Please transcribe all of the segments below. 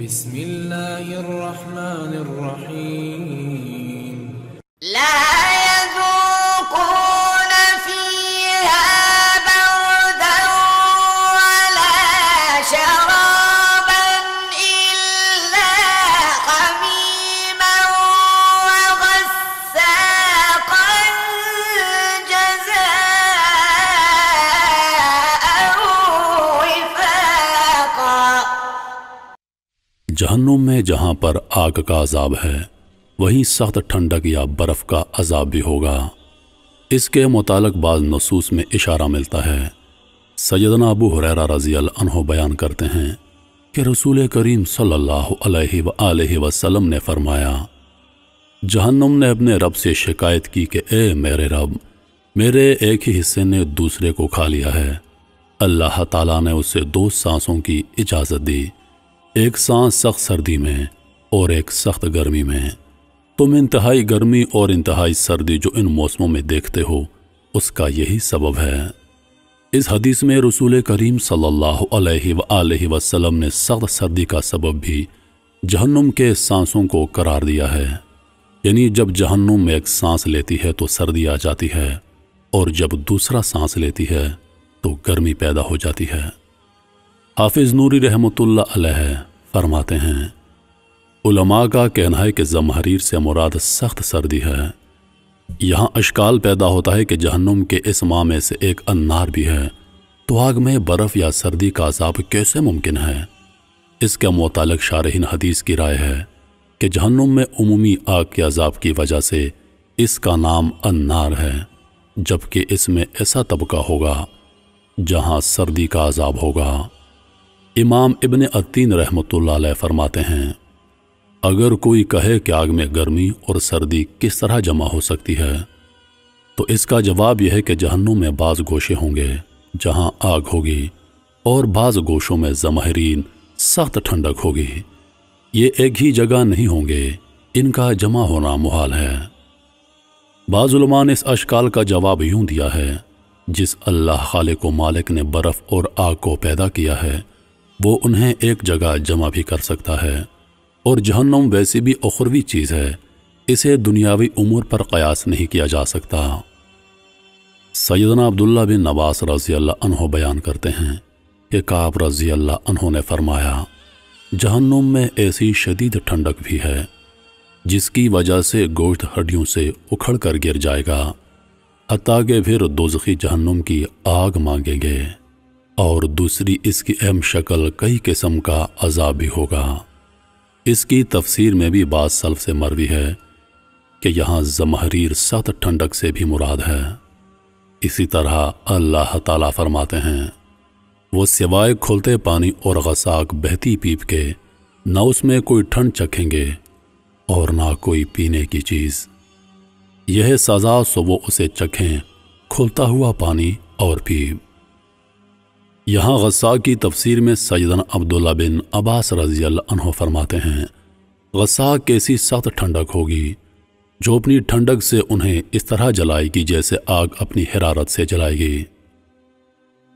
بسم الله الرحمن الرحيم لا يذوقون فيها بردا ولا شرابا إلا حميما وغساقا جزاء وفاقا۔ جہنم میں جہاں پر آگ کا عذاب ہے وہیں سخت ٹھنڈک یا برف کا عذاب بھی ہوگا۔ اس کے متعلق بعض نصوص میں اشارہ ملتا ہے۔ سیدنا ابو ہریرہ رضی اللہ عنہ بیان کرتے ہیں کہ رسول کریم صلی اللہ علیہ وآلہ وسلم نے فرمایا، جہنم نے اپنے رب سے شکایت کی کہ اے میرے رب، میرے ایک ہی حصے نے دوسرے کو کھا لیا ہے۔ اللہ تعالیٰ نے اسے 2 سانسوں کی اجازت دی، ایک سانس سخت سردی میں اور ایک سخت گرمی میں۔ تم انتہائی گرمی اور انتہائی سردی جو ان موسموں میں دیکھتے ہو اس کا یہی سبب ہے۔ اس حدیث میں رسول کریم صلی اللہ علیہ وآلہ وسلم نے سخت سردی کا سبب بھی جہنم کے سانسوں کو قرار دیا ہے، یعنی جب جہنم میں ایک سانس لیتی ہے تو سردی آ جاتی ہے اور جب دوسرا سانس لیتی ہے تو گرمی پیدا ہو جاتی ہے۔ حافظ نوری رحمۃ اللہ علیہ فرماتے ہیں، علماء کا کہنا ہے کہ زمہریر سے مراد سخت سردی ہے۔ یہاں اشکال پیدا ہوتا ہے کہ جہنم کے اس ماہ میں سے ایک النار بھی ہے، تو آگ میں برف یا سردی کا عذاب کیسے ممکن ہے؟ اس کے متعلق شارحین حدیث کی رائے ہے کہ جہنم میں عمومی آگ کے عذاب کی وجہ سے اس کا نام النار ہے، جبکہ اس میں ایسا طبقہ ہوگا جہاں سردی کا عذاب ہوگا۔ امام ابن عتین رحمۃ اللہ علیہ فرماتے ہیں، اگر کوئی کہے کہ آگ میں گرمی اور سردی کس طرح جمع ہو سکتی ہے تو اس کا جواب یہ ہے کہ جہنم میں بعض گوشے ہوں گے جہاں آگ ہوگی اور بعض گوشوں میں زمہرین سخت ٹھنڈک ہوگی۔ یہ ایک ہی جگہ نہیں ہوں گے، ان کا جمع ہونا محال ہے۔ بعض علماء نے اس اشکال کا جواب یوں دیا ہے، جس اللہ خالق و مالک نے برف اور آگ کو پیدا کیا ہے وہ انہیں ایک جگہ جمع بھی کر سکتا ہے، اور جہنم ویسی بھی اخروی چیز ہے، اسے دنیاوی امور پر قیاس نہیں کیا جا سکتا۔ سیدنا عبداللہ بن عباس رضی اللہ عنہ بیان کرتے ہیں کہ کعب رضی اللہ عنہ نے فرمایا، جہنم میں ایسی شدید ٹھنڈک بھی ہے جس کی وجہ سے گوشت ہڈیوں سے اکھڑ کر گر جائے گا، حتیٰ کہ پھر دوزخی جہنم کی آگ مانگیں گے، اور دوسری اس کی اہم شکل کئی قسم کا عذاب بھی ہوگا۔ اس کی تفسیر میں بھی بعض سلف سے مروی ہے کہ یہاں زمہریر سخت ٹھنڈک سے بھی مراد ہے۔ اسی طرح اللہ تعالیٰ فرماتے ہیں، وہ سوائے کھولتے پانی اور غساق بہتی پیپ کے نہ اس میں کوئی ٹھنڈ چکھیں گے اور نہ کوئی پینے کی چیز، یہ سزا سو وہ اسے چکھیں کھولتا ہوا پانی اور پیپ۔ یہاں غساق کی تفسیر میں سیدنا عبداللہ بن عباس رضی اللہ عنہ فرماتے ہیں، غساق کیسی سخت ٹھنڈک ہوگی جو اپنی ٹھنڈک سے انہیں اس طرح جلائے گی جیسے آگ اپنی حرارت سے جلائے گی۔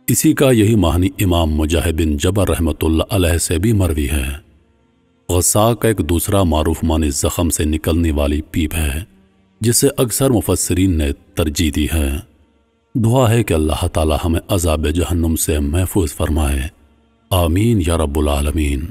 اسی کا یہی معنی امام مجاہد بن جبر رحمۃ اللہ علیہ سے بھی مروی ہے۔ غساق کا ایک دوسرا معروف معنی زخم سے نکلنے والی پیپ ہے، جسے اکثر مفسرین نے ترجیح دی ہے۔ دعا ہے کہ اللہ تعالی ہمیں عذاب جہنم سے محفوظ فرمائے، آمین یا رب العالمین۔